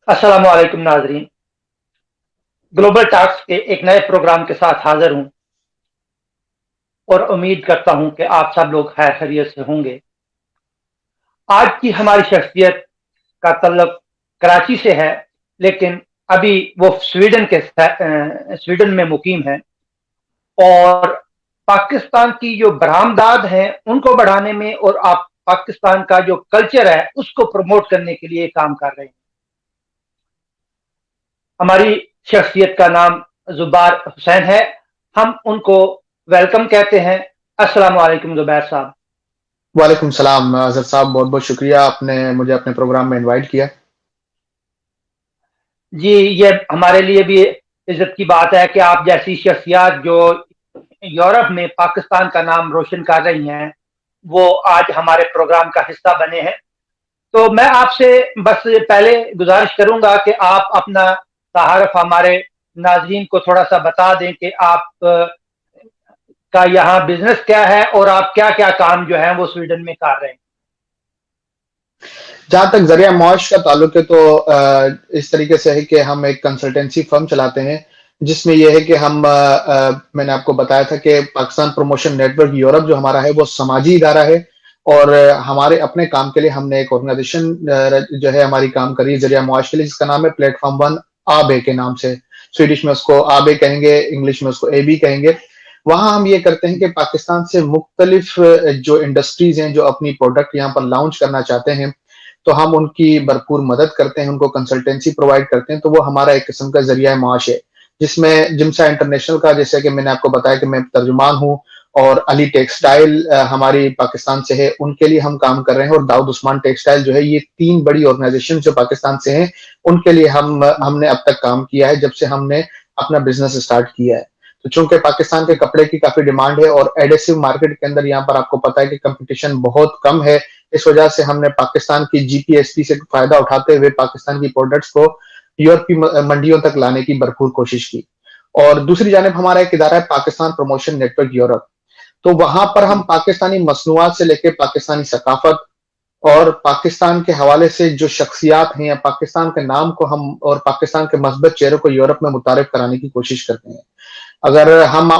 अस्सलाम वालेकुम नाजरीन। ग्लोबल टॉक्स के एक नए प्रोग्राम के साथ हाजिर हूं और उम्मीद करता हूं कि आप सब लोग खैर खैरियत से होंगे। आज की हमारी शख्सियत का तल्लुक कराची से है, लेकिन अभी वो स्वीडन में मुकीम है और पाकिस्तान की जो बरामदात हैं उनको बढ़ाने में और आप पाकिस्तान का जो कल्चर है उसको प्रमोट करने के लिए काम कर रहे हैं। हमारी शख्सियत का नाम जुबार हुसैन है। हम उनको वेलकम कहते हैं। अस्सलाम वालेकुम जुबैर साहब। वालेकुम सलाम अजहर साहब, बहुत बहुत शुक्रिया आपने मुझे अपने प्रोग्राम में इनवाइट किया। जी, ये हमारे लिए भी इज्जत की बात है कि आप जैसी शख्सियत जो यूरोप में पाकिस्तान का नाम रोशन कर रही हैं, वो आज हमारे प्रोग्राम का हिस्सा बने हैं। तो मैं आपसे बस पहले गुजारिश करूंगा कि आप अपना तारुफ हमारे नाजरीन को थोड़ा सा बता दें कि आप का यहाँ बिजनेस क्या है और आप क्या क्या काम जो है वो स्वीडन में कर रहे हैं। जहां तक जरिया मौश का ताल्लुक है तो इस तरीके से है कि हम एक कंसल्टेंसी फर्म चलाते हैं, जिसमें यह है कि मैंने आपको बताया था कि पाकिस्तान प्रमोशन नेटवर्क यूरोप जो हमारा है वो समाजी इदारा है। और हमारे अपने काम के लिए हमने एक ऑर्गेनाइजेशन जो है हमारी काम करी है जरिया मौश के लिए, जिसका नाम है प्लेटफॉर्म वन आबे के नाम से। स्वीडिश में उसको आबे कहेंगे, इंग्लिश में उसको एबी कहेंगे। वहां हम ये करते हैं कि पाकिस्तान से मुख्तलिफ जो इंडस्ट्रीज हैं जो अपनी प्रोडक्ट यहाँ पर लॉन्च करना चाहते हैं, तो हम उनकी भरपूर मदद करते हैं, उनको कंसल्टेंसी प्रोवाइड करते हैं। तो वो हमारा एक किस्म का जरिया माश है, जिसमें जिमसा इंटरनेशनल का, जैसे कि मैंने आपको बताया कि मैं तर्जुमान हूँ, और अली टेक्सटाइल हमारी पाकिस्तान से है, उनके लिए हम काम कर रहे हैं। और दाऊद उस्मान टेक्सटाइल जो है, ये तीन बड़ी ऑर्गेनाइजेशन जो पाकिस्तान से हैं, उनके लिए हमने अब तक काम किया है जब से हमने अपना बिजनेस स्टार्ट किया है। तो चूंकि पाकिस्तान के कपड़े की काफी डिमांड है और एडेसिव मार्केट के अंदर यहाँ पर आपको पता है कि कंपटीशन बहुत कम है, इस वजह से हमने पाकिस्तान की जीपीएसपी से फायदा उठाते हुए पाकिस्तान की प्रोडक्ट्स को यूरोपीय मंडियों तक लाने की भरपूर कोशिश की। और दूसरी जानब हमारा एक इदारा है पाकिस्तान प्रमोशन नेटवर्क यूरोप। तो वहां पर हम पाकिस्तानी मसनूआत से लेकर पाकिस्तानी सकाफत और पाकिस्तान के हवाले से जो शख्सियात हैं या पाकिस्तान के नाम को हम और पाकिस्तान के मस्बत चेहरों को यूरोप में मुतारिफ कराने की कोशिश करते हैं। अगर हम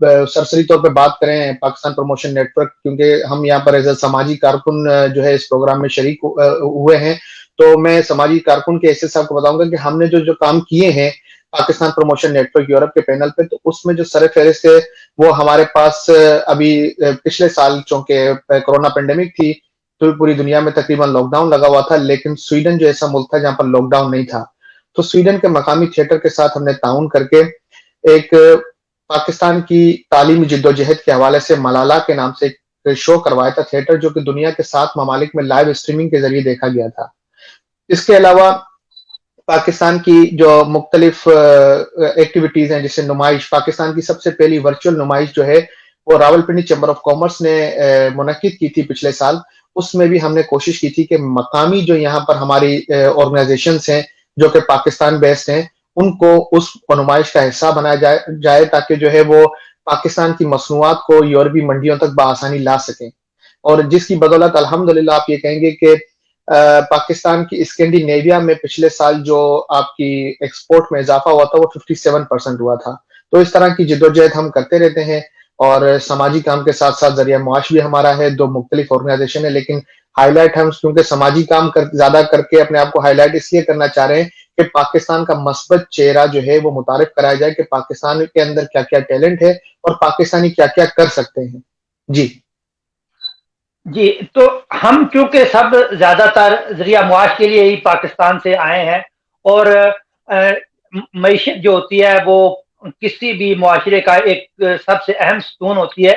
सरसरी तौर पे बात करें पाकिस्तान प्रमोशन नेटवर्क, क्योंकि हम यहाँ पर एज ए समाजी कारकुन जो है इस प्रोग्राम में शरीक हुए हैं, तो मैं समाजी कारकुन के हिस्से से आपको बताऊंगा कि हमने जो जो काम किए हैं पाकिस्तान प्रमोशन नेटवर्क यूरोप के पैनल पे, तो उसमें जो सर फहरिस्त है वो हमारे पास अभी पिछले साल, चूंकि कोरोना पेंडेमिक थी, तो पूरी दुनिया में तकरीबन लॉकडाउन लगा हुआ था, लेकिन स्वीडन जो ऐसा मुल्क था जहां पर लॉकडाउन नहीं था, तो स्वीडन के मकामी थिएटर के साथ हमने ताउन करके एक पाकिस्तान की तालीमी जिद्दोजहद के हवाले से मलाला के नाम से एक शो करवाया था थिएटर, जो कि दुनिया के 7 ममालिक में लाइव स्ट्रीमिंग के जरिए देखा गया था। इसके अलावा पाकिस्तान की जो मुख्तलिफ एक्टिविटीज हैं, जैसे नुमाइश, पाकिस्तान की सबसे पहली वर्चुअल नुमाइश जो है वो रावलपिंडी चैम्बर ऑफ कॉमर्स ने मुनक्किद की थी पिछले साल। उसमें भी हमने कोशिश की थी कि मकामी जो यहाँ पर हमारी ऑर्गेनाइजेशन हैं जो कि पाकिस्तान बेस्ड हैं, उनको उस नुमाइश का हिस्सा बनाया जाए ताकि जो है वो पाकिस्तान की मसनूआत को यूरोपीय मंडियों तक बआसानी ला सकें। और जिसकी बदौलत अल्हम्दुलिल्लाह आप ये कहेंगे कि पाकिस्तान की स्कैंडिनेविया में पिछले साल जो आपकी एक्सपोर्ट में इजाफा हुआ था वो 57% हुआ था। तो इस तरह की जिद्दोजहद हम करते रहते हैं। और समाजी काम के साथ साथ जरिया मुआश भी हमारा है, दो मुख्तलिफ ऑर्गेनाइजेशन है, लेकिन हाईलाइट हम क्योंकि समाजी काम ज्यादा करके अपने आप को हाईलाइट इसलिए करना चाह रहे हैं कि पाकिस्तान का मस्बत चेहरा जो है वो मुतारिफ कराया जाए कि पाकिस्तान के अंदर क्या क्या टैलेंट है और पाकिस्तानी क्या क्या कर सकते हैं। जी। जी, तो हम चूंकि सब ज्यादातर जरिया मुआश के लिए ही पाकिस्तान से आए हैं और मईशत जो होती है वो किसी भी मुआशरे का एक सबसे अहम स्तून होती है।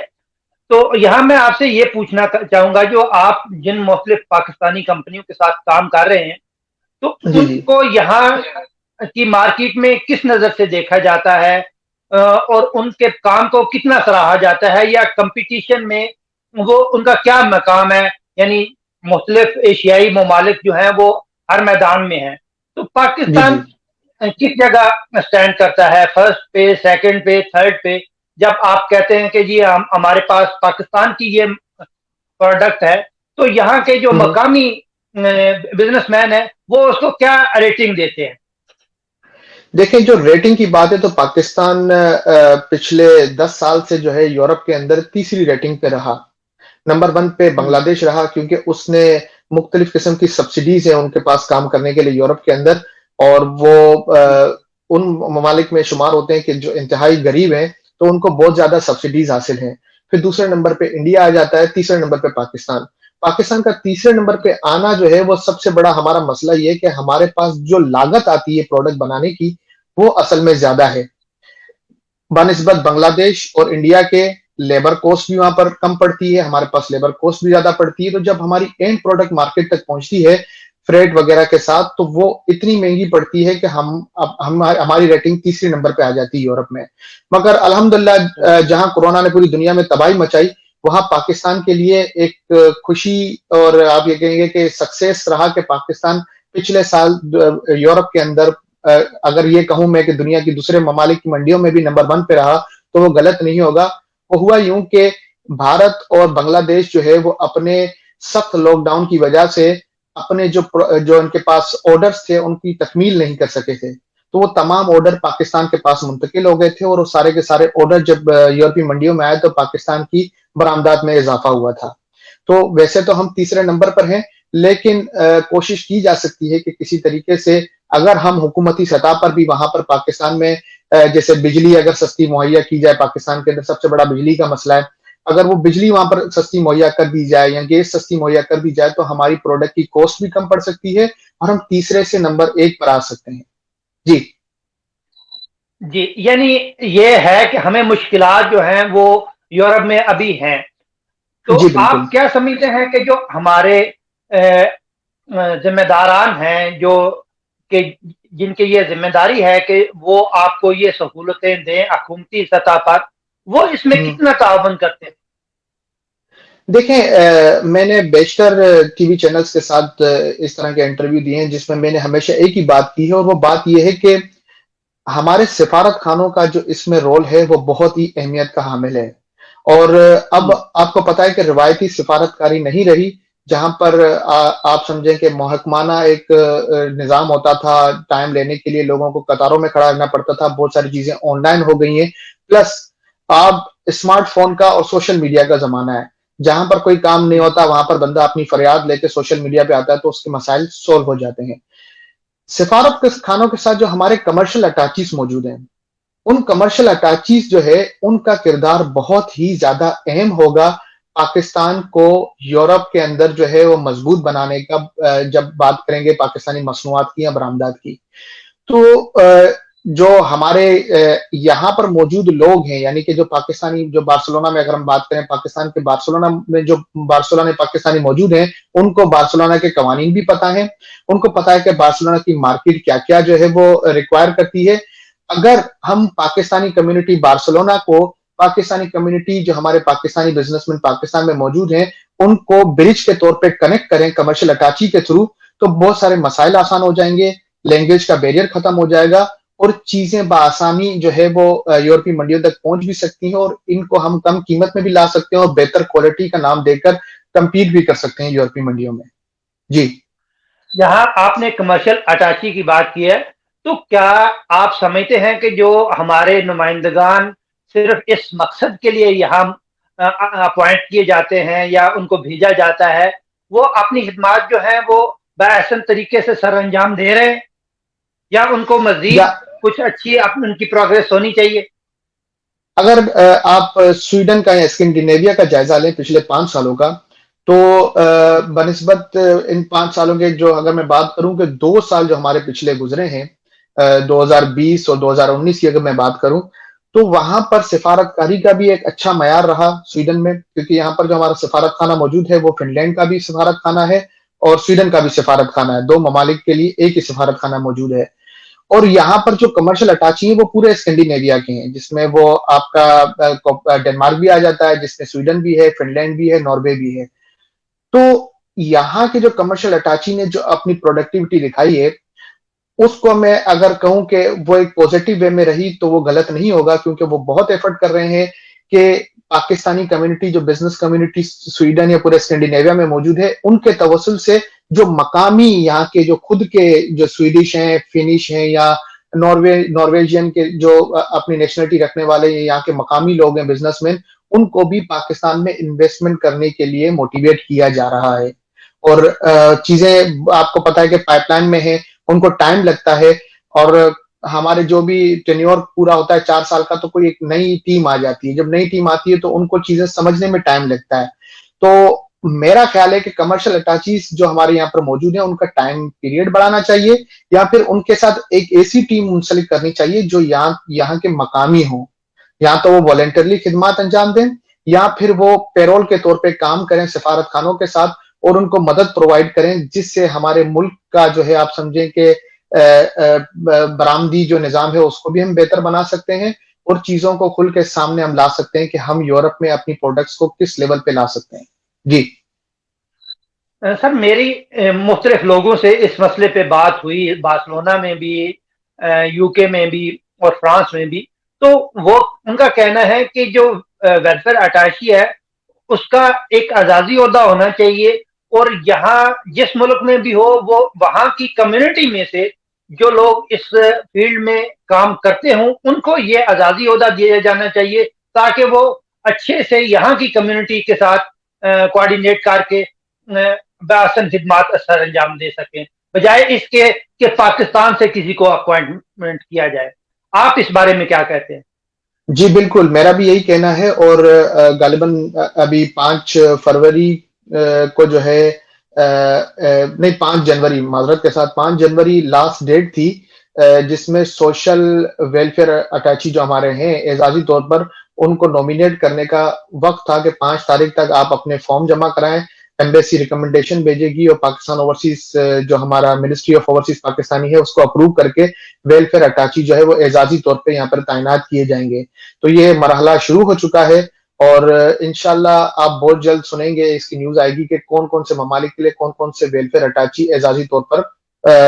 तो यहाँ मैं आपसे ये पूछना चाहूंगा, जो आप जिन मुख्तलिफ पाकिस्तानी कंपनियों के साथ काम कर रहे हैं, तो जी। जी। उनको यहाँ की मार्केट में किस नजर से देखा जाता है और उनके काम को कितना सराहा जाता है, या कंपटीशन में वो उनका क्या मकाम है? यानी मुख्तलिफ एशियाई ममालिक जो हैं वो हर मैदान में हैं, तो जी। पाकिस्तान जी। किस जगह स्टैंड करता है, फर्स्ट पे, सेकंड पे, थर्ड पे? जब आप कहते हैं कि जी हमारे पास पाकिस्तान की ये प्रोडक्ट है, तो यहाँ के जो हम्म। मकामी बिजनेसमैन है, वो उसको क्या रेटिंग देते हैं? देखिए, जो रेटिंग की बात है तो पाकिस्तान पिछले 10 साल से जो है यूरोप के अंदर तीसरी रेटिंग पे रहा। नंबर 1 पे हम्म, बांग्लादेश रहा क्योंकि उसने मुख्तलिफ किस्म की सब्सिडीज है उनके पास काम करने के लिए यूरोप के अंदर, और वो हम्म, उन ममालिक में शुमार होते हैं कि जो इंतहाई गरीब हैं, तो उनको बहुत ज्यादा सब्सिडीज हासिल हैं। फिर दूसरे नंबर पे इंडिया आ जाता है, तीसरे नंबर पे पाकिस्तान। पाकिस्तान का तीसरे नंबर पे आना जो है वो सबसे बड़ा हमारा मसला ये है कि हमारे पास जो लागत आती है प्रोडक्ट बनाने की, वो असल में ज्यादा है बनिस्बत बांग्लादेश और इंडिया के। लेबर कॉस्ट भी वहां पर कम पड़ती है, हमारे पास लेबर कॉस्ट भी ज्यादा पड़ती है, तो जब हमारी एंड प्रोडक्ट मार्केट तक पहुंचती है फ्रेट वगैरह के साथ, तो वो इतनी महंगी पड़ती है कि अब हमारी रेटिंग तीसरे नंबर पे आ जाती है यूरोप में। मगर अल्हम्दुलिल्लाह जहां कोरोना ने पूरी दुनिया में तबाही मचाई, वहां पाकिस्तान के लिए एक खुशी और आप ये कहेंगे कि सक्सेस रहा कि पाकिस्तान पिछले साल यूरोप के अंदर, अगर ये कहूं मैं कि दुनिया की दूसरे ममालिक की मंडियों में भी नंबर 1 पे रहा, तो वो गलत नहीं होगा। वो हुआ यूं कि भारत और बांग्लादेश जो है वो अपने सख्त लॉकडाउन की वजह से अपने जो उनके पास ऑर्डर्स थे उनकी तकमील नहीं कर सके थे, तो वो तमाम ऑर्डर पाकिस्तान के पास मुंतकिल हो गए थे, और वो सारे के सारे ऑर्डर जब यूरोपीय मंडियों में आए तो पाकिस्तान की बरामदात में इजाफा हुआ था। तो वैसे तो हम तीसरे नंबर पर हैं, लेकिन कोशिश की जा सकती है कि किसी तरीके से अगर हम हुकूमती सतह पर भी वहां पर पाकिस्तान में जैसे बिजली अगर सस्ती मुहैया की जाए, पाकिस्तान के अंदर सबसे बड़ा बिजली का मसला है, अगर वो बिजली वहां पर सस्ती मुहैया कर दी जाए या गैस सस्ती मुहैया कर दी जाए, तो हमारी प्रोडक्ट की कॉस्ट भी कम पड़ सकती है और हम तीसरे से नंबर 1 पर आ सकते हैं। जी। जी, यानी ये है कि हमें मुश्किलात जो हैं वो यूरोप में अभी हैं। तो जी आप बिल्कुल। क्या समझते हैं कि जो हमारे ज़िम्मेदारान हैं, जो कि जिनकी ये ज़िम्मेदारी है कि वो आपको ये सहूलतें दें हुकूमती सतह पर, वो इसमें हम्म। कितना ताउवन करते हैं? देखें, मैंने बेशतर टीवी चैनल्स के साथ इस तरह के इंटरव्यू दिए हैं जिसमें मैंने हमेशा एक ही बात की है, और वो बात ये है कि हमारे सिफारत खानों का जो इसमें रोल है वो बहुत ही अहमियत का हामिल है। और अब हुँ, आपको पता है कि रिवायती सिफारतकारी नहीं रही, जहां पर आप समझें कि महकमाना एक निज़ाम होता था, टाइम लेने के लिए लोगों को कतारों में खड़ा रहना पड़ता था, बहुत सारी चीजें ऑनलाइन हो गई हैं। प्लस अब स्मार्टफोन का और सोशल मीडिया का जमाना है, जहां पर कोई काम नहीं हुँ, होता वहां पर बंदा अपनी फरियाद लेके सोशल मीडिया पे आता है तो उसके मसाइल सोल्व हो जाते हैं। सिफारत के खानों के साथ जो हमारे कमर्शियल अटैचीज मौजूद हैं, उन कमर्शियल अटैचीज जो है उनका किरदार बहुत ही ज्यादा अहम होगा पाकिस्तान को यूरोप के अंदर जो है वो मजबूत बनाने का। जब बात करेंगे पाकिस्तानी मसनूआत की या बरामदात की, तो जो हमारे यहाँ पर मौजूद लोग हैं, यानी कि जो पाकिस्तानी, जो बार्सिलोना में अगर हम बात करें, पाकिस्तान के बार्सिलोना में जो बार्सिलोना पाकिस्तानी मौजूद हैं, उनको बार्सिलोना के कवानीन भी पता है, उनको पता है कि बार्सिलोना की मार्केट क्या क्या जो है वो रिक्वायर करती है। अगर हम पाकिस्तानी कम्युनिटी बार्सिलोना को, पाकिस्तानी कम्युनिटी जो हमारे पाकिस्तानी बिजनेसमैन पाकिस्तान में मौजूद हैं, उनको ब्रिज के तौर पे कनेक्ट करें कमर्शियल अटैची के थ्रू, तो बहुत सारे मसाइल आसान हो जाएंगे, लैंग्वेज का बैरियर खत्म हो जाएगा, और चीजें बआसानी जो है वो यूरोपीय मंडियों तक पहुंच भी सकती हैं, और इनको हम कम कीमत में भी ला सकते हैं और बेहतर क्वालिटी का नाम देकर कंपीट भी कर सकते हैं यूरोपीय मंडियों में। जी। जहाँ आपने कमर्शियल अटैची की बात की है, तो क्या आप समझते हैं कि जो हमारे नुमाइंदगान सिर्फ़ इस मकसद के लिए यहाँ अपॉइंट किए जाते हैं या उनको भेजा जाता है, वो अपनी खिदमत जो है वो बअहसन तरीके से सरअंजाम दे रहे हैं? या उनको या मज़ीद कुछ अच्छी उनकी प्रोग्रेस होनी चाहिए? अगर आप स्वीडन का या स्कैंडिनेविया का जायजा लें पिछले 5 सालों का, तो बनिस्बत इन 5 सालों के, जो अगर मैं बात करूं कि 2 साल जो हमारे पिछले गुजरे हैं, 2020 और 2019 की अगर मैं बात करूं, तो वहां पर सिफारतकारी का भी एक अच्छा मयार रहा स्वीडन में, क्योंकि यहाँ पर जो हमारा सिफारत खाना मौजूद है वो फिनलैंड का भी सिफारत खाना है और स्वीडन का भी सिफारत खाना है, 2 ममालिक के लिए एक ही सिफारत खाना मौजूद है। और यहाँ पर जो कमर्शियल अटैची है वो पूरे स्कैंडिनेविया के हैं, जिसमें वो आपका डेनमार्क भी आ जाता है, जिसमें स्वीडन भी है, फिनलैंड भी है, नॉर्वे भी है। तो यहाँ के जो कमर्शियल अटैची ने जो अपनी प्रोडक्टिविटी दिखाई है, उसको मैं अगर कहूं कि वो एक पॉजिटिव वे में रही तो वो गलत नहीं होगा, क्योंकि वो बहुत एफर्ट कर रहे हैं कि पाकिस्तानी कम्युनिटी, जो बिजनेस कम्युनिटी स्वीडन या पूरे स्कैंडिनेविया में मौजूद है, उनके तवसल से जो मकामी यहाँ के जो खुद के जो स्वीडिश हैं, फिनिश हैं या नॉर्वेजियन के जो अपनी नेशनलिटी रखने वाले यहाँ के मकामी लोग हैं, बिजनेसमैन, उनको भी पाकिस्तान में इन्वेस्टमेंट करने के लिए मोटिवेट किया जा रहा है। और चीजें आपको पता है कि पाइपलाइन में है, उनको टाइम लगता है। और हमारे जो भी टेन्योर पूरा होता है 4 साल का, तो कोई एक नई टीम आ जाती है। जब नई टीम आती है तो उनको चीजें समझने में टाइम लगता है। तो मेरा ख्याल है कि कमर्शियल अटैचीज जो हमारे यहाँ पर मौजूद है, उनका टाइम पीरियड बढ़ाना चाहिए, या फिर उनके साथ एक ऐसी टीम मुंसलिक करनी चाहिए जो यहाँ के मकामी हो। या तो वो वॉलेंटरली खिदमात अंजाम दें, या फिर वो पेरोल के तौर पे काम करें सफारत खानों के साथ और उनको मदद प्रोवाइड करें, जिससे हमारे मुल्क का जो है, आप समझें कि बरामदी जो निजाम है उसको भी हम बेहतर बना सकते हैं, और चीजों को खुल के सामने हम ला सकते हैं कि हम यूरोप में अपनी प्रोडक्ट्स को किस लेवल पे ला सकते हैं। जी सर, मेरी मुख्तलिफ लोगों से इस मसले पे बात हुई, बार्सिलोना में भी, यूके में भी और फ्रांस में भी। तो वो उनका कहना है कि जो वेलफेयर अटैची है उसका एक आज़ादी ओहदा होना चाहिए, और यहाँ जिस मुल्क में भी हो वो वहाँ की कम्युनिटी में से जो लोग इस फील्ड में काम करते हों उनको ये आज़ादी ओहदा दिया जाना चाहिए, ताकि वो अच्छे से यहाँ की कम्युनिटी के साथ कोऑर्डिनेट करके बेहसन खिदमात सर अंजाम दे सकें, बजाय इसके कि पाकिस्तान से किसी को अपॉइंटमेंट किया जाए। आप इस बारे में क्या कहते हैं? जी बिल्कुल, मेरा भी यही कहना है। और गालिबन अभी 5 फरवरी को जो है, नहीं, 5 जनवरी, माजरत के साथ 5 जनवरी लास्ट डेट थी, जिसमें सोशल वेलफेयर अटैची जो हमारे हैं एजाजी तौर पर, उनको नॉमिनेट करने का वक्त था कि 5 तारीख तक आप अपने फॉर्म जमा कराएं। एम्बेसी रिकमेंडेशन भेजेगी और पाकिस्तान ओवरसीज, जो हमारा मिनिस्ट्री ऑफ ओवरसीज पाकिस्तानी है, उसको अप्रूव करके वेलफेयर अटैची जो है वो एजाजी तौर पे यहाँ पर तैनात किए जाएंगे। तो ये मरहला शुरू हो चुका है, और इंशाल्लाह आप बहुत जल्द सुनेंगे, इसकी न्यूज आएगी कि कौन कौन से ममालिक के लिए कौन कौन से वेलफेयर अटैची एजाजी तौर पर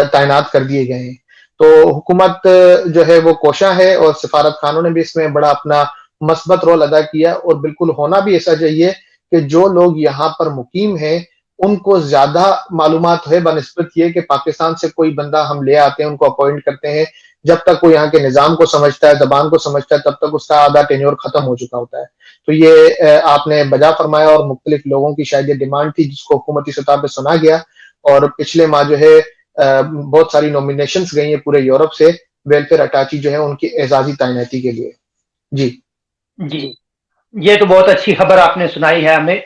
तैनात कर दिए गए हैं। तो हुकूमत जो है वो कोशा है, और सिफारत खानों ने भी इसमें बड़ा अपना मस्बत रोल अदा किया। और बिल्कुल होना भी ऐसा चाहिए कि जो लोग यहाँ पर मुकीम हैं उनको ज्यादा मालूमात है बनिस्बत ये कि पाकिस्तान से कोई बंदा हम ले आते हैं, उनको अपॉइंट करते हैं। जब तक वो यहाँ के निजाम को समझता है, जबान को समझता है, तब तक उसका आधा टेन्योर खत्म हो चुका होता है। तो ये आपने बजा फरमाया, और मुख्तलिफ लोगों की शायद ये डिमांड थी जिसको हुकूमती सतह पर सुना गया। और पिछले माह जो है बहुत सारी नॉमिनेशंस गई हैं पूरे यूरोप से वेलफेयर अटैची जो है उनकी एजाजी तैनाती के लिए। जी जी, ये तो बहुत अच्छी खबर आपने सुनाई है हमें।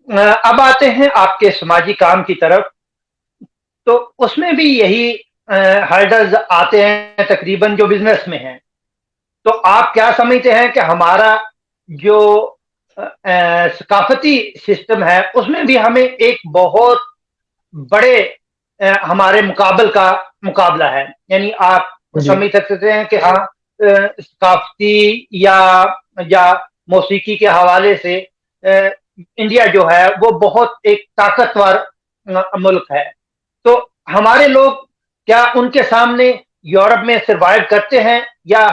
अब आते हैं आपके समाजी काम की तरफ। तो उसमें भी यही हर्डल्स आते हैं तकरीबन जो बिजनेस में हैं। तो आप क्या समझते हैं कि हमारा जो सकाफती सिस्टम है उसमें भी हमें एक बहुत बड़े हमारे मुकाबला है? यानी आप जी समझ सकते हैं कि हाँ, सकाफती या मौसीकी के हवाले से इंडिया जो है वो बहुत एक ताकतवर मुल्क है। तो हमारे लोग क्या उनके सामने यूरोप में सरवाइव करते हैं, या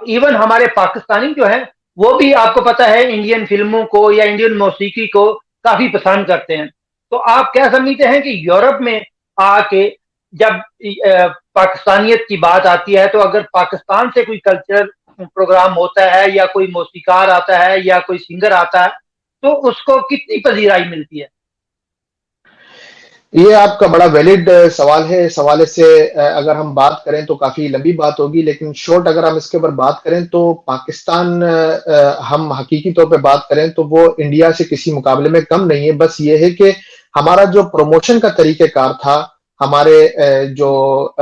इवन हमारे पाकिस्तानी जो हैं वो भी, आपको पता है, इंडियन फिल्मों को या इंडियन मौसीकी को काफी पसंद करते हैं। तो आप क्या समझते हैं कि यूरोप में आके जब पाकिस्तानियत की बात आती है, तो अगर पाकिस्तान से कोई कल्चरल प्रोग्राम होता है या कोई मौसीकार आता है या कोई सिंगर आता है, तो उसको कितनी पजीराई मिलती है? ये आपका बड़ा वैलिड सवाल है। इस हवाले से अगर हम बात करें तो काफी लंबी बात होगी, लेकिन शॉर्ट अगर हम इसके ऊपर बात करें तो पाकिस्तान, हम हकीकी तौर पे बात करें तो वो इंडिया से किसी मुकाबले में कम नहीं है। बस ये है कि हमारा जो प्रमोशन का तरीकेकार था, हमारे जो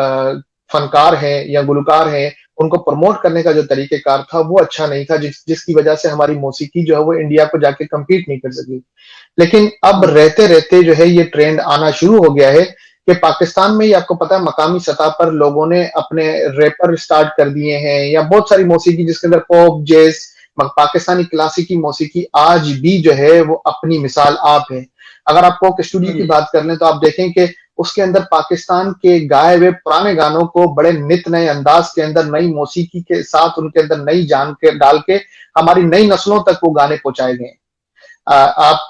फनकार हैं या गुलकार हैं, उनको प्रमोट करने का जो तरीकेकार था वो अच्छा नहीं था, जिसकी वजह से हमारी मौसीकी जो है वो इंडिया को जाके कम्पीट नहीं कर सकी। लेकिन अब रहते रहते जो है ये ट्रेंड आना शुरू हो गया है कि पाकिस्तान में ही आपको पता है मकामी सतह पर लोगों ने अपने रैपर स्टार्ट कर दिए हैं, या बहुत सारी मौसीकी जिसके अंदर पॉप, जैज, पाकिस्तानी क्लासिकी मौसीकी आज भी जो है वो अपनी मिसाल आप है। अगर आप पॉप स्टूडियो की बात कर लें तो आप देखें कि उसके अंदर पाकिस्तान के गाए हुए पुराने गानों को बड़े नित नए अंदाज के अंदर, नई मौसीकी के साथ, उनके अंदर नई जान के डाल के हमारी नई नस्लों तक वो गाने पहुंचाए गए। आप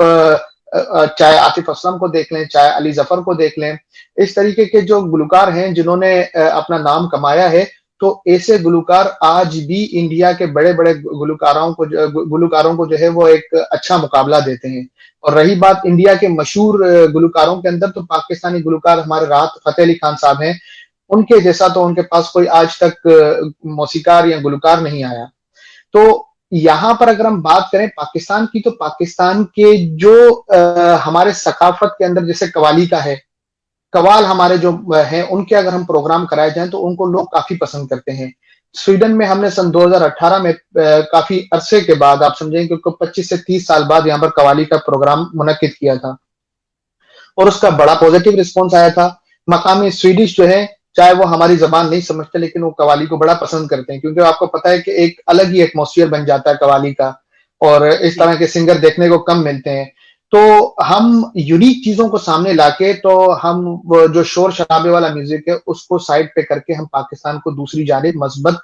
चाहे आतिफ असलम को देख लें, चाहे अली जफर को देख लें, इस तरीके के जो गुलकार हैं जिन्होंने अपना नाम कमाया है, तो ऐसे गुलकार आज भी इंडिया के बड़े बड़े गुलकारों को जो है वो एक अच्छा मुकाबला देते हैं। और रही बात इंडिया के मशहूर गुलकारों के अंदर, तो पाकिस्तानी गुलकार हमारे राहत फतेह अली खान साहब हैं, उनके जैसा तो उनके पास कोई आज तक मौसीकार या गुलकार नहीं आया। तो यहां पर अगर हम बात करें पाकिस्तान की, तो पाकिस्तान के जो हमारे सकाफत के अंदर जैसे कवाली का है, कवाल हमारे जो हैं उनके अगर हम प्रोग्राम कराए जाएं तो उनको लोग काफी पसंद करते हैं। स्वीडन में हमने सन 2018 में काफी अरसे के बाद, आप समझें कि 25 से 30 साल बाद यहाँ पर कवाली का प्रोग्राम मुनक्किद किया था और उसका बड़ा पॉजिटिव रिस्पॉन्स आया था। मकामी स्वीडिश जो है, चाहे वो हमारी जबान नहीं समझते, लेकिन वो कवाली को बड़ा पसंद करते हैं, क्योंकि आपको पता है कि एक अलग ही एटमोसफियर बन जाता है कवाली का, और इस तरह के सिंगर देखने को कम मिलते हैं। तो हम यूनिक चीजों को सामने लाके, तो हम जो शोर शराबे वाला म्यूजिक है उसको साइड पे करके हम पाकिस्तान को दूसरी जानिब मस्बत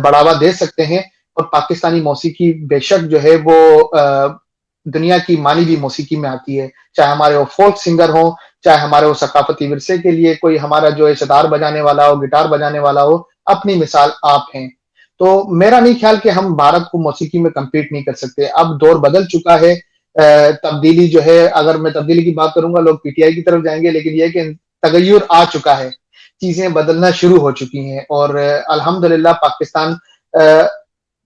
बढ़ावा दे सकते हैं। और पाकिस्तानी मौसीकी बेशक जो है वो दुनिया की मानी हुई मौसीकी में आती है, चाहे हमारे वो फोल्क सिंगर हो, चाहे हमारे वो सकाफती विरसे के लिए कोई हमारा जो है सितार बजाने वाला हो, गिटार बजाने वाला हो, अपनी मिसाल आप हैं। तो मेरा नहीं ख्याल कि हम भारत को मौसीकी में कम्पीट नहीं कर सकते। अब दौर बदल चुका है, तब्दीली जो है, अगर मैं तब्दीली की बात करूंगा लोग पीटीआई की तरफ जाएंगे, लेकिन यह कि तगय्युर आ चुका है, चीजें बदलना शुरू हो चुकी हैं। और अल्हम्दुलिल्लाह पाकिस्तान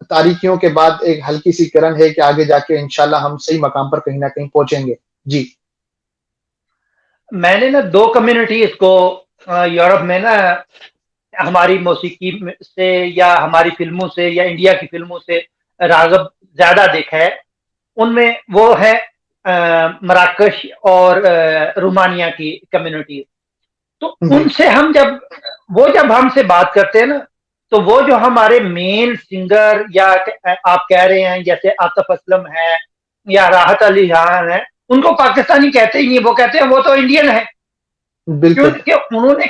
तारीखियों के बाद एक हल्की सी किरण है कि आगे जाके इंशाल्लाह हम सही मकाम पर कहीं ना कहीं पहुंचेंगे। जी। मैंने ना दो कम्युनिटीज को यूरोप में ना हमारी मौसीकी से या हमारी फिल्मों से या इंडिया की फिल्मों से रागब ज्यादा देखा है। उनमें वो है मराकश और रोमानिया की कम्युनिटी। तो जी। उनसे हम जब हमसे बात करते हैं ना, तो वो जो हमारे मेन सिंगर या आप कह रहे हैं जैसे आतिफ असलम है या राहत अली खान है, उनको पाकिस्तानी कहते ही नहीं, वो कहते हैं वो तो इंडियन है। बिल्कुल। क्योंकि उन्होंने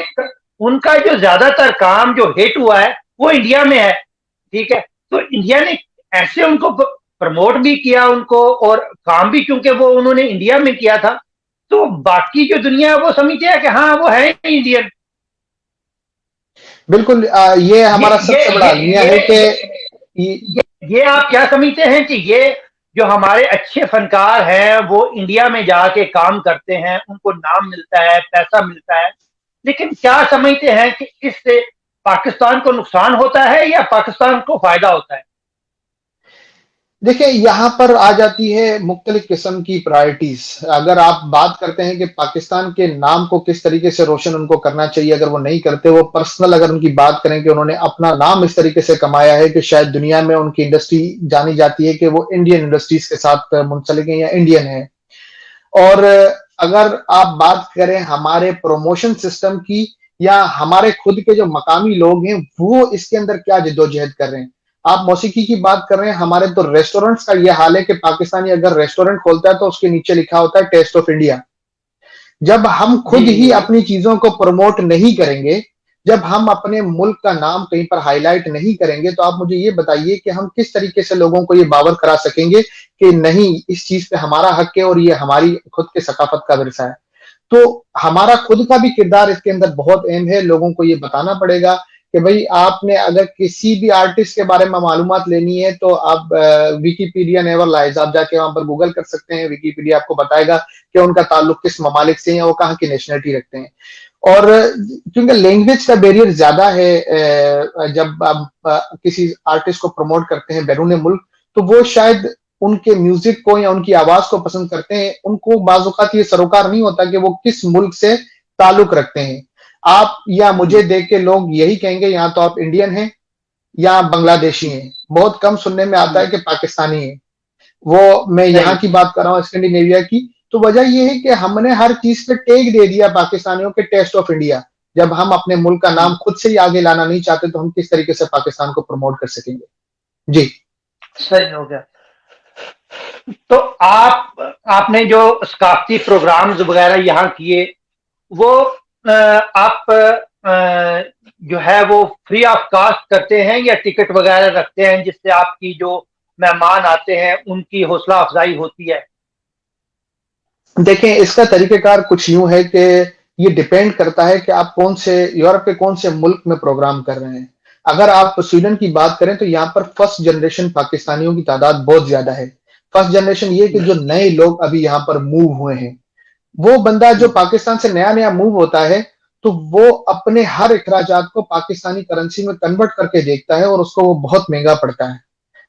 उनका जो ज्यादातर काम जो हिट हुआ है वो इंडिया में है। ठीक है, तो इंडिया ने ऐसे उनको प्रमोट भी किया उनको, और काम भी क्योंकि वो उन्होंने इंडिया में किया था, तो बाकी जो दुनिया है वो समझते हैं कि हाँ वो है इंडियन। बिल्कुल, ये ये हमारा ये सबसे बड़ा ये अलमिया है कि ये ये आप क्या समझते हैं कि ये जो हमारे अच्छे फनकार हैं वो इंडिया में जाके काम करते हैं, उनको नाम मिलता है, पैसा मिलता है, लेकिन क्या समझते हैं कि इससे पाकिस्तान को नुकसान होता है या पाकिस्तान को फायदा होता है? देखिए, यहाँ पर आ जाती है मुख्तलिफ किस्म की प्रायोरिटीज। अगर आप बात करते हैं कि पाकिस्तान के नाम को किस तरीके से रोशन उनको करना चाहिए, अगर वो नहीं करते, वो पर्सनल अगर उनकी बात करें कि उन्होंने अपना नाम इस तरीके से कमाया है कि शायद दुनिया में उनकी इंडस्ट्री जानी जाती है कि वो इंडियन इंडस्ट्रीज के साथ मुंसलिक है या इंडियन है। और अगर आप बात करें हमारे प्रमोशन सिस्टम की, या हमारे खुद के जो मकामी लोग हैं वो इसके अंदर क्या जद्दोजहद कर रहे हैं। आप मौसीकी की बात कर रहे हैं, हमारे तो रेस्टोरेंट्स का ये हाल है कि पाकिस्तानी अगर रेस्टोरेंट खोलता है तो उसके नीचे लिखा होता है टेस्ट ऑफ इंडिया। जब हम खुद जी ही जी अपनी चीजों को प्रमोट नहीं करेंगे, जब हम अपने मुल्क का नाम कहीं पर हाईलाइट नहीं करेंगे, तो आप मुझे ये बताइए कि हम किस तरीके से लोगों को ये बावर करा सकेंगे कि नहीं, इस चीज पे हमारा हक है और ये हमारी खुद के सकाफत का विरसा है। तो हमारा खुद का भी किरदार इसके अंदर बहुत अहम है। लोगों को ये बताना पड़ेगा कि भाई आपने अगर किसी भी आर्टिस्ट के बारे में मालूमात लेनी है तो आप विकीपीडिया नेवर लाइज, आप जाके वहां पर गूगल कर सकते हैं, विकीपीडिया आपको बताएगा कि उनका ताल्लुक किस ममालिक से है, वो कहाँ की नेशनलिटी रखते हैं। और क्योंकि लैंग्वेज का बैरियर ज्यादा है, जब आप किसी आर्टिस्ट को प्रमोट करते हैं बैरून मुल्क, तो वो शायद उनके म्यूजिक को या उनकी आवाज को पसंद करते हैं, उनको बाजुकात ये सरोकार नहीं होता कि वो किस मुल्क से ताल्लुक रखते हैं। आप या मुझे देख के लोग यही कहेंगे या तो आप इंडियन हैं या बांग्लादेशी हैं, बहुत कम सुनने में आता है कि पाकिस्तानी है। वो मैं यहाँ सही। की बात कर रहा हूँ, स्कैंडिनेविया की। तो वजह ये है कि हमने हर चीज पे टैग दे दिया पाकिस्तानियों के टेस्ट ऑफ इंडिया। जब हम अपने मुल्क का नाम खुद से ही आगे लाना नहीं चाहते तो हम किस तरीके से पाकिस्तान को प्रमोट कर सकेंगे। जी। सही हो गया। तो आपने जो सकाफती प्रोग्राम्स वगैरह यहाँ किए, वो आप जो है वो फ्री ऑफ कास्ट करते हैं या टिकट वगैरह रखते हैं जिससे आपकी जो मेहमान आते हैं उनकी हौसला अफजाई होती है? देखें, इसका तरीक़ेकार कुछ यूँ है कि ये डिपेंड करता है कि आप यूरोप के कौन से मुल्क में प्रोग्राम कर रहे हैं। अगर आप स्वीडन की बात करें तो यहाँ पर फर्स्ट जनरेशन पाकिस्तानियों की तादाद बहुत ज़्यादा है। फर्स्ट जनरेशन ये कि जो नए लोग अभी यहाँ पर मूव हुए हैं, वो बंदा जो पाकिस्तान से नया-नया मूव होता है, तो वो अपने हर इखराजात को पाकिस्तानी करेंसी में कन्वर्ट करके देखता है और उसको वो बहुत महँगा पड़ता है।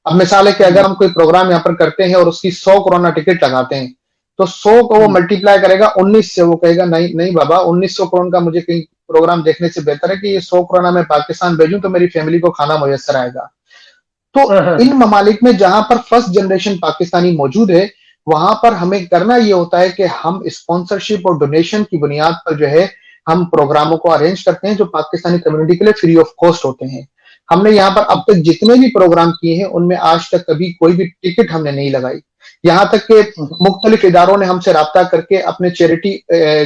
अब मिसाल है कि अगर हम कोई प्रोग्राम यहाँ पर करते हैं और उसकी 100 कोरोना टिकट लगाते हैं, तो 100 को वो मल्टीप्लाई करेगा 19 से, वो कहेगा नहीं, नहीं बाबा 1900 करोड़ का मुझे कहीं प्रोग्राम देखने से बेहतर है कि ये 100 कोरोना मैं पाकिस्तान भेजूँ तो मेरी फैमिली को खाना मुयस्सर आएगा। तो इन ममालिक में जहाँ पर फर्स्ट जनरेशन पाकिस्तानी मौजूद है, वहाँ पर हमें करना ये होता है कि हम स्पॉन्सरशिप और डोनेशन की बुनियाद पर जो है, हम प्रोग्रामों को अरेंज करते हैं जो पाकिस्तानी कम्युनिटी के लिए फ्री ऑफ कॉस्ट होते हैं। हमने यहाँ पर अब तक जितने भी प्रोग्राम किए हैं, उनमें आज तक कभी कोई भी टिकट हमने नहीं लगाई। यहाँ तक कि मुख्तलिफ इदारों ने हमसे राब्ता करके अपने चैरिटी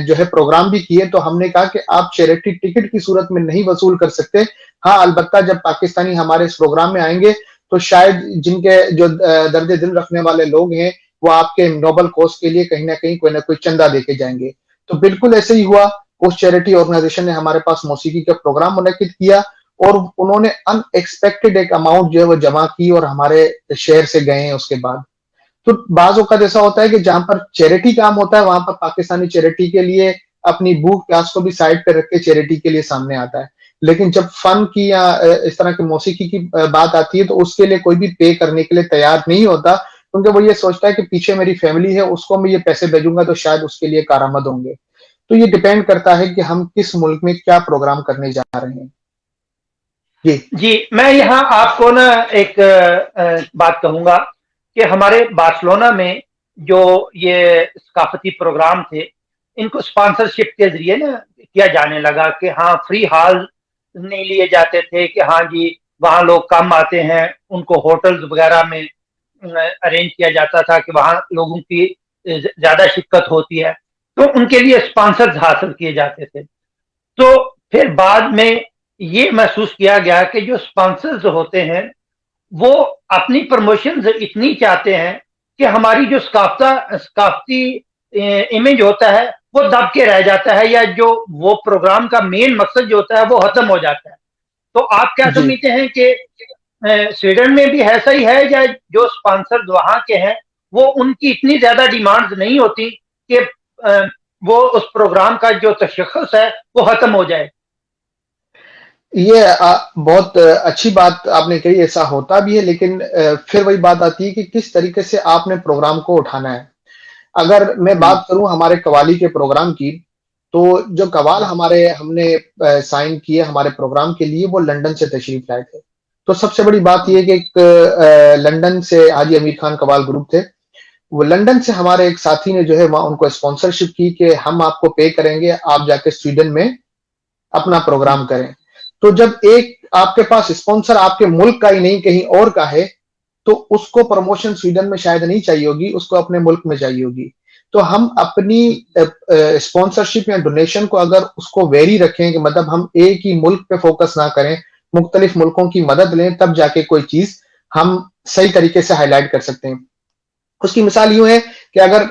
जो है प्रोग्राम भी किए, तो हमने कहा कि आप चैरिटी टिकट की सूरत में नहीं वसूल कर सकते। हाँ, अलबत्ता जब पाकिस्तानी हमारे इस प्रोग्राम में आएँगे, तो शायद जिनके जो दर्द दिल रखने वाले लोग हैं, वो आपके नोबल कॉज़ के लिए कहीं न कहीं कोई न कोई चंदा देके जाएँगे। तो बिल्कुल ऐसे ही हुआ, उस चैरिटी ऑर्गनाइज़ेशन ने हमारे पास मौसीकी का प्रोग्राम मुनक्किद किया और उन्होंने अनएक्सपेक्टेड एक अमाउंट जो है वो जमा की और हमारे शहर से गए हैं उसके बाद। तो बाज़ औक़ात ऐसा होता है कि जहाँ पर चैरिटी काम होता है, वहाँ पर पाकिस्तानी चैरिटी के लिए अपनी भूख-प्यास को भी साइड पे रख के चैरिटी के लिए सामने आता है। लेकिन जब फन की या इस तरह की मौसीकी की बात आती है, तो उसके लिए कोई भी पे करने के लिए तैयार नहीं होता, क्योंकि वो ये सोचता है कि पीछे मेरी फैमिली है, उसको मैं ये पैसे भेजूँगा तो शायद उसके लिए कारआमद होंगे। तो ये डिपेंड करता है कि हम किस मुल्क में क्या प्रोग्राम करने जा रहे हैं। जी। जी, मैं यहाँ आपको ना एक बात कहूँगा कि हमारे बार्सिलोना में जो ये सकाफ़ती प्रोग्राम थे, इनको स्पॉन्सरशिप के ज़रिए ना किया जाने लगा कि हाँ, फ्री हॉल नहीं लिए जाते थे कि हाँ जी, वहाँ लोग कम आते हैं, उनको होटल्स वग़ैरह में अरेंज किया जाता था कि वहाँ लोगों की ज़्यादा शिक्कत होती है, तो उनके लिए स्पॉन्सर्स हासिल किए जाते थे। तो फिर बाद में ये महसूस किया गया कि जो स्पॉन्सर्स होते हैं, वो अपनी प्रमोशंस इतनी चाहते हैं कि हमारी जो सकाफ़ती इमेज होता है, वो दब के रह जाता है या जो वो प्रोग्राम का मेन मकसद जो होता है, वो ख़त्म हो जाता है। तो आप क्या जी। समझते हैं कि स्वीडन में भी ऐसा ही है या जो स्पॉन्सर्स वहाँ के हैं, वो उनकी इतनी ज़्यादा डिमांड्स नहीं होती कि वो उस प्रोग्राम का जो तशख़्ख़ुस है, वो ख़त्म हो जाए? ये बहुत अच्छी बात आपने कही, ऐसा होता भी है, लेकिन फिर वही बात आती है कि किस तरीके से आपने प्रोग्राम को उठाना है। अगर मैं हुँ, बात करूँ हमारे कव्वाली के प्रोग्राम की, तो जो कव्वाल हमने साइन किए हमारे प्रोग्राम के लिए, वो लंदन से तशरीफ़ लाए थे। तो सबसे बड़ी बात ये है कि एक लंदन से हाजी अमीर खान कव्वाल ग्रुप थे। वो लंदन से हमारे एक साथी ने जो है वहाँ उनको स्पॉन्सरशिप की कि हम आपको पे करेंगे, आप जाके स्वीडन में अपना हुँ, प्रोग्राम करें। तो जब एक आपके पास स्पॉन्सर आपके मुल्क का ही नहीं कहीं और का है, तो उसको प्रमोशन स्वीडन में शायद नहीं चाहिए होगी, उसको अपने मुल्क में चाहिए होगी। तो हम अपनी स्पॉन्सरशिप या डोनेशन को अगर उसको वेरी रखें कि मतलब हम एक ही मुल्क पे फ़ोकस ना करें, मुख्तलिफ मुल्कों की मदद लें, तब जाके कोई चीज़ हम सही तरीके से हाइलाइट कर सकते हैं। उसकी मिसाल यूँ है कि अगर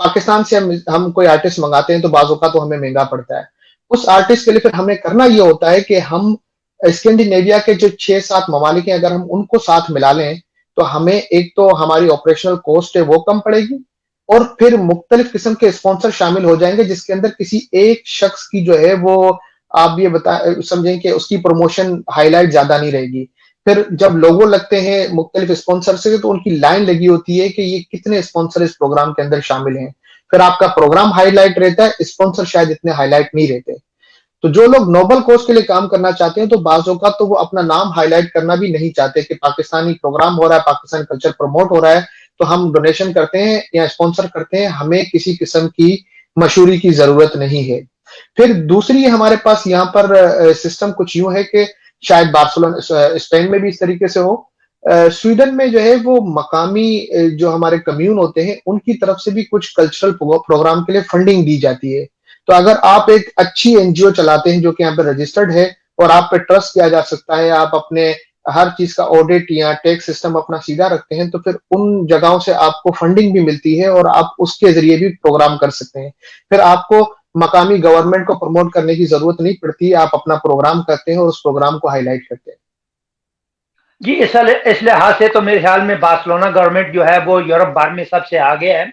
पाकिस्तान से हम कोई आर्टिस्ट मँगाते हैं, तो बाज़ औक़ात वो हमें महँगा पड़ता है। उस आर्टिस्ट के लिए फिर हमें करना ये होता है कि हम स्कैंडिनेविया के जो 6-7 ममालिक हैं, अगर हम उनको साथ मिला लें, तो हमें एक तो हमारी ऑपरेशनल कॉस्ट है, वो कम पड़ेगी और फिर मुख्तलिफ किस्म के स्पॉन्सर शामिल हो जाएँगे, जिसके अंदर किसी एक शख्स की जो है, वो आप ये समझें कि उसकी प्रमोशन हाइलाइट ज़्यादा नहीं रहेगी। फिर जब लोगो लगते हैं मुख्तलिफ स्पॉन्सर से, तो उनकी लाइन लगी होती है कि ये कितने स्पॉन्सर इस प्रोग्राम के अंदर शामिल हैं। फिर आपका प्रोग्राम हाइलाइट रहता है, स्पॉन्सर शायद इतने हाइलाइट नहीं रहते। तो जो लोग नोबल कॉज़ के लिए काम करना चाहते हैं, तो बाज़ औक़ात तो वो अपना नाम हाइलाइट करना भी नहीं चाहते कि पाकिस्तानी प्रोग्राम हो रहा है, पाकिस्तानी कल्चर प्रमोट हो रहा है, तो हम डोनेशन करते हैं या स्पॉन्सर करते हैं, हमें किसी किस्म की मशहूरी की ज़रूरत नहीं है। फिर दूसरी हमारे पास यहाँ पर सिस्टम कुछ यूँ है कि शायद स्पेन में भी इस तरीके से हो। स्वीडन में जो है वो मकामी जो हमारे कम्यून होते हैं, उनकी तरफ से भी कुछ कल्चरल प्रोग्राम के लिए फंडिंग दी जाती है। तो अगर आप एक अच्छी एनजीओ चलाते हैं जो कि यहाँ पे रजिस्टर्ड है और आप पे ट्रस्ट किया जा सकता है, आप अपने हर चीज़ का ऑडिट या टैक्स सिस्टम अपना सीधा रखते हैं, तो फिर उन जगहों से आपको फंडिंग भी मिलती है और आप उसके ज़रिए भी प्रोग्राम कर सकते हैं। फिर आपको मकामी गवर्नमेंट को प्रमोट करने की ज़रूरत नहीं पड़ती, आप अपना प्रोग्राम करते हैं और उस प्रोग्राम को हाइलाइट करते हैं। जी, इस लिहाज से तो मेरे ख्याल में बार्सिलोना गवर्नमेंट जो है वो यूरोप भर में सबसे आगे है।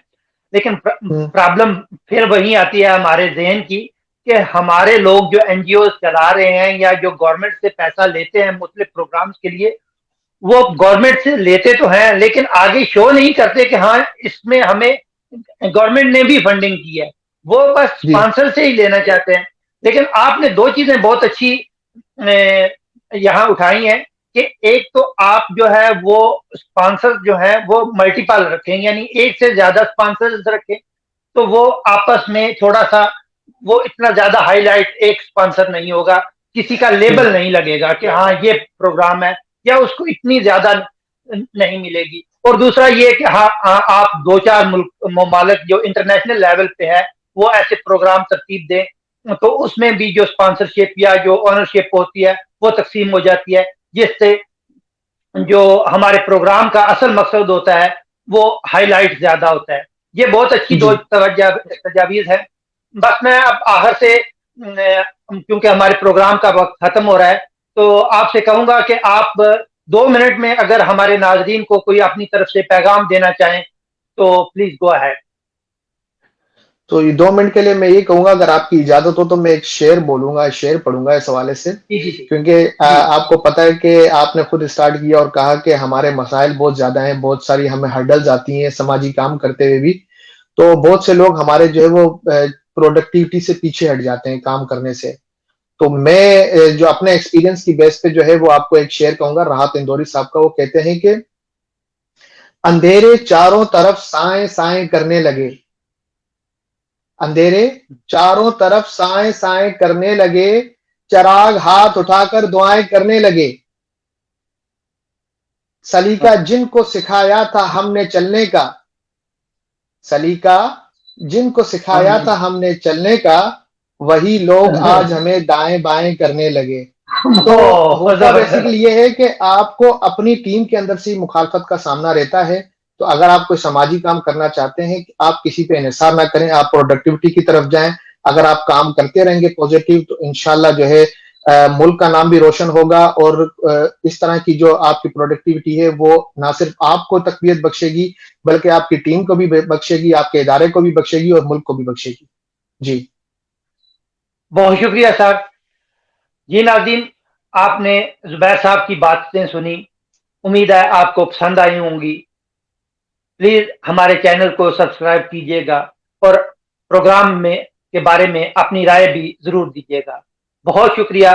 लेकिन हुँ, प्रॉब्लम फिर वही आती है हमारे ज़हन की कि हमारे लोग जो एनजीओ चला रहे हैं या जो गवर्नमेंट से पैसा लेते हैं मुख्तलिफ प्रोग्राम्स के लिए, वो गवर्नमेंट से लेते तो हैं लेकिन आगे शो नहीं करते कि हाँ, इसमें हमें गवर्नमेंट ने भी फंडिंग की है। वो बस जी, स्पॉन्सर से ही लेना चाहते हैं। लेकिन आपने 2 चीज़ें बहुत अच्छी यहाँ उठाई हैं कि एक तो आप जो है वो स्पॉन्सर जो है वो मल्टीपल रखें, यानी एक से ज़्यादा स्पॉन्सर्स रखें, तो वो आपस में थोड़ा-सा वो इतना ज़्यादा हाइलाइट एक स्पॉन्सर नहीं होगा, किसी का हुँ, लेबल नहीं लगेगा कि हाँ, ये प्रोग्राम है या उसको इतनी ज़्यादा नहीं मिलेगी। और दूसरा ये कि हाँ, आप 2-4 मुल्क ममालिक जो इंटरनेशनल लेवल पे है, वो ऐसे प्रोग्राम तरतीब दें, तो उसमें भी जो स्पॉन्सरशिप या जो ओनरशिप होती है, वो तक़सीम हो जाती है, जिससे जो हमारे प्रोग्राम का असल मकसद होता है, वो हाइलाइट ज़्यादा होता है। ये बहुत अच्छी जी। 2 तजावीज़ हैं। बस मैं अब आखिर से क्योंकि हमारे प्रोग्राम का वक़्त ख़त्म हो रहा है, तो आपसे कहूँगा कि आप 2 मिनट में अगर हमारे नाज़रीन को कोई अपनी तरफ से पैगाम देना चाहें, तो प्लीज़ गो अहेड। तो ये 2 मिनट के लिए मैं ये कहूँगा, अगर आपकी इजाज़त हो तो मैं एक शेर बोलूँगा, शेर पढ़ूँगा इस हवाले से। जी, जी, जी। क्योंकि जी। आपको पता है कि आपने खुद स्टार्ट किया और कहा कि हमारे मसाइल बहुत ज़्यादा हैं, बहुत सारी हमें हर्डल्स आती हैं समाजी काम करते हुए भी। तो बहुत से लोग हमारे जो है वो प्रोडक्टिविटी से पीछे हट जाते हैं काम करने से। तो मैं जो अपने एक्सपीरियंस की बेस पे जो है वो आपको एक शेर कहूँगा, राहत इंदौरी साहब का। वो कहते हैं कि अंधेरे चारों तरफ साएँ-साएँ करने लगे, अंधेरे चारों तरफ साएँ-साएँ करने लगे, चिराग हाथ उठाकर दुआएँ करने लगे। सलीका जिनको सिखाया था हमने चलने का, सलीका जिनको सिखाया था हमने चलने का, वही लोग आज हमें दाएँ-बाएँ करने लगे। तो ओह! होता बेसिकली ज़बरदस्त। ये है कि आपको अपनी टीम के अंदर से ही मुखालफत का सामना रहता है। तो अगर आप कोई समाजी काम करना चाहते हैं, आप किसी पे इन्हिसार ना करें, आप प्रोडक्टिविटी की तरफ जाएँ। अगर आप काम करते रहेंगे पॉज़िटिव, तो इंशाअल्लाह जो है मुल्क का नाम भी रोशन होगा और इस तरह की जो आपकी प्रोडक्टिविटी है, वो ना सिर्फ़ आपको तक़वियत बख्शेगी, बल्कि आपकी टीम को भी बख्शेगी, आपके इदारे को भी बख्शेगी और मुल्क को भी बख्शेगी। जी। बहुत शुक्रिया साहब। जी नाज़रीन, आपने ज़ुबैर साहब की बातें सुनी। उम्मीद है आपको पसंद आई होंगी। प्लीज़ हमारे चैनल को सब्सक्राइब कीजिएगा और प्रोग्राम में के बारे में अपनी राय भी ज़रूर दीजिएगा। बहुत शुक्रिया।